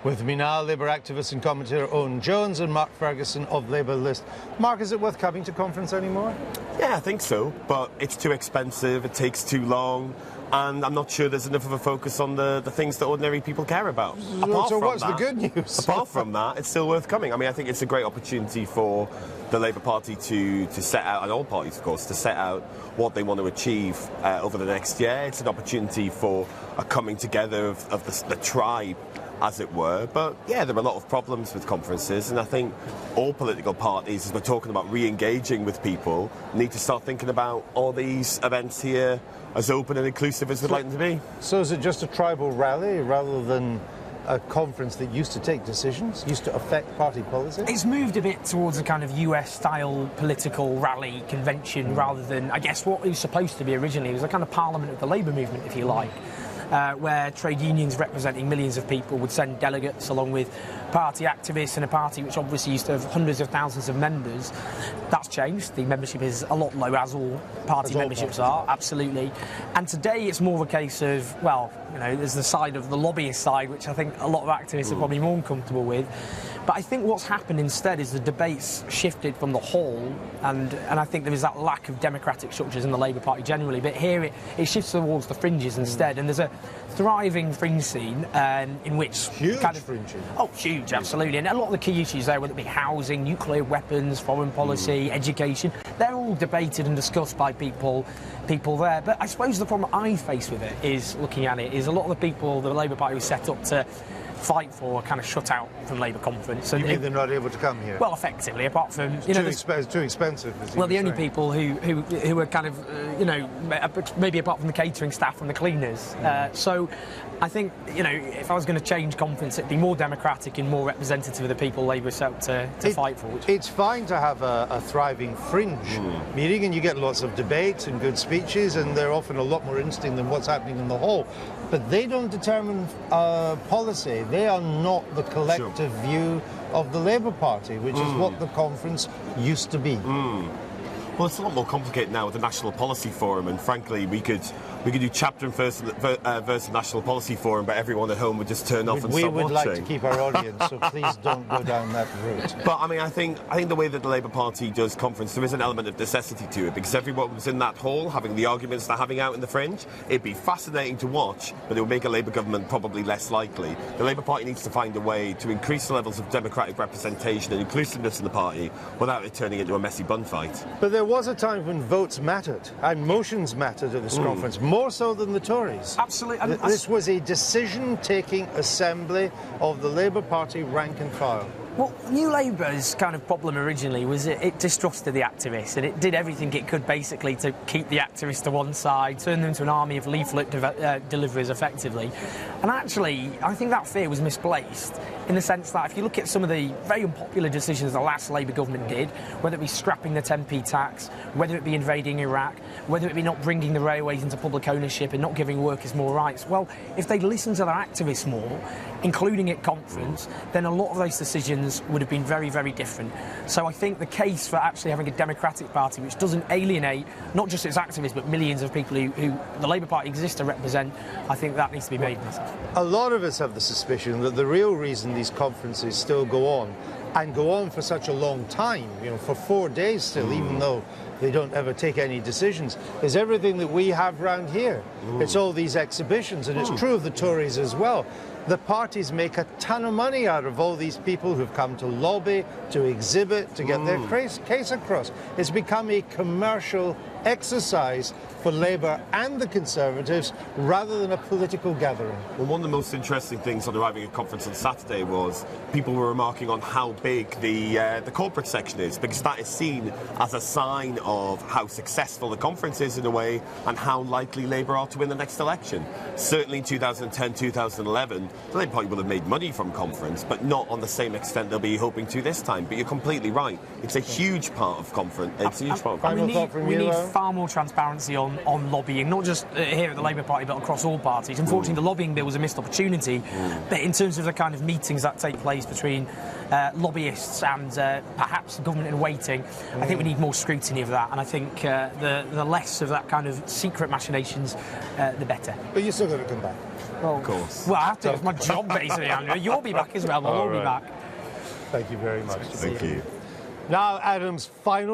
With me now, Labour activist and commentator Owen Jones and Mark Ferguson of Labour List. Mark, is it worth coming to conference anymore? Yeah, I think so, but it's too expensive, it takes too long, and I'm not sure there's enough of a focus on the things that ordinary people care about. So what's the good news? Apart from that, it's still worth coming. I mean, I think it's a great opportunity for the Labour Party to set out, and all parties, of course, to set out what they want to achieve over the next year. It's an opportunity for a coming together of the tribe, as it were. But yeah, there are a lot of problems with conferences, and I think all political parties, as we're talking about re-engaging with people, need to start thinking about all these events here as open and inclusive as we'd like them to be. So is it just a tribal rally rather than a conference that used to take decisions, used to affect party policy? It's moved a bit towards a kind of US-style political rally convention rather than, I guess, what it was supposed to be originally. It was a kind of parliament of the Labour movement, if you like. Where trade unions representing millions of people would send delegates along with party activists in a party which obviously used to have hundreds of thousands of members. That's changed. The membership is a lot lower, as all party memberships are, absolutely. And today it's more of a case of, well, you know, there's the side of the lobbyist side, which I think a lot of activists are probably more uncomfortable with. But I think what's happened instead is the debate's shifted from the hall, and I think there is that lack of democratic structures in the Labour Party generally, but here it shifts towards the fringes instead, and there's a thriving fringe scene in which... Huge fringes. Oh, huge, absolutely. And a lot of the key issues there, whether it be housing, nuclear weapons, foreign policy, education, they're all debated and discussed by people there. But I suppose the problem I face with it is, looking at it, is a lot of the people the Labour Party was set up to fight for are kind of shut out from Labour conference. You mean they're not able to come here? Well, effectively, apart from... It's too expensive. Well, the only people who are kind of, maybe apart from the catering staff and the cleaners. So I think, if I was going to change conference, it'd be more democratic and more representative of the people Labour set up to fight for. It's fine to have a thriving fringe meeting, and you get lots of debates and good speeches, and they're often a lot more interesting than what's happening in the hall. But they don't determine policy. They are not the collective view of the Labour Party, which is what the conference used to be. Well, it's a lot more complicated now with the National Policy Forum, and frankly, we could do chapter and verse of National Policy Forum, but everyone at home would just turn off and stop watching. We would like to keep our audience, so please don't go down that route. But I mean, I think the way that the Labour Party does conference, there is an element of necessity to it, because everyone was in that hall having the arguments they're having out in the fringe. It'd be fascinating to watch, but it would make a Labour government probably less likely. The Labour Party needs to find a way to increase the levels of democratic representation and inclusiveness in the party without it turning into a messy bun fight. But there was a time when votes mattered and motions mattered at this conference, more so than the Tories. Absolutely. This was a decision-taking assembly of the Labour Party rank and file. Well, New Labour's kind of problem originally was it distrusted the activists, and it did everything it could basically to keep the activists to one side, turn them into an army of leaflet deliverers effectively. And actually, I think that fear was misplaced, in the sense that if you look at some of the very unpopular decisions the last Labour government did, whether it be scrapping the 10p tax, whether it be invading Iraq, whether it be not bringing the railways into public ownership and not giving workers more rights, well, if they'd listened to their activists more, including at conference, then a lot of those decisions would have been very, very different. So I think the case for actually having a democratic party which doesn't alienate not just its activists but millions of people who the Labour Party exists to represent, I think that needs to be made. A lot of us have the suspicion that the real reason these conferences still go on, and go on for such a long time, for 4 days still, even though they don't ever take any decisions, is everything that we have round here. It's all these exhibitions, and it's true of the Tories as well. The parties make a ton of money out of all these people who've come to lobby, to exhibit, to get their case across. It's become a commercial exercise for Labour and the Conservatives rather than a political gathering. Well, one of the most interesting things on arriving at conference on Saturday was people were remarking on how big the corporate section is, because that is seen as a sign of how successful the conference is in a way, and how likely Labour are to win the next election. Certainly in 2010, 2011, the Labour Party will have made money from conference, but not on the same extent they'll be hoping to this time. But you're completely right. It's a huge part of conference. It's a huge part of conference. We need far more transparency on lobbying, not just here at the Labour Party, but across all parties. Unfortunately, the lobbying bill was a missed opportunity, but in terms of the kind of meetings that take place between lobbyists and perhaps the government in waiting, I think we need more scrutiny of that, and I think the less of that kind of secret machinations, the better. But you're still going to come back? Well, Of course. Well, I have to. It's my job, basically, Andrew. You'll be back as well. I'll be right. back. Thank you very much. Thank you. Now, Adam's final.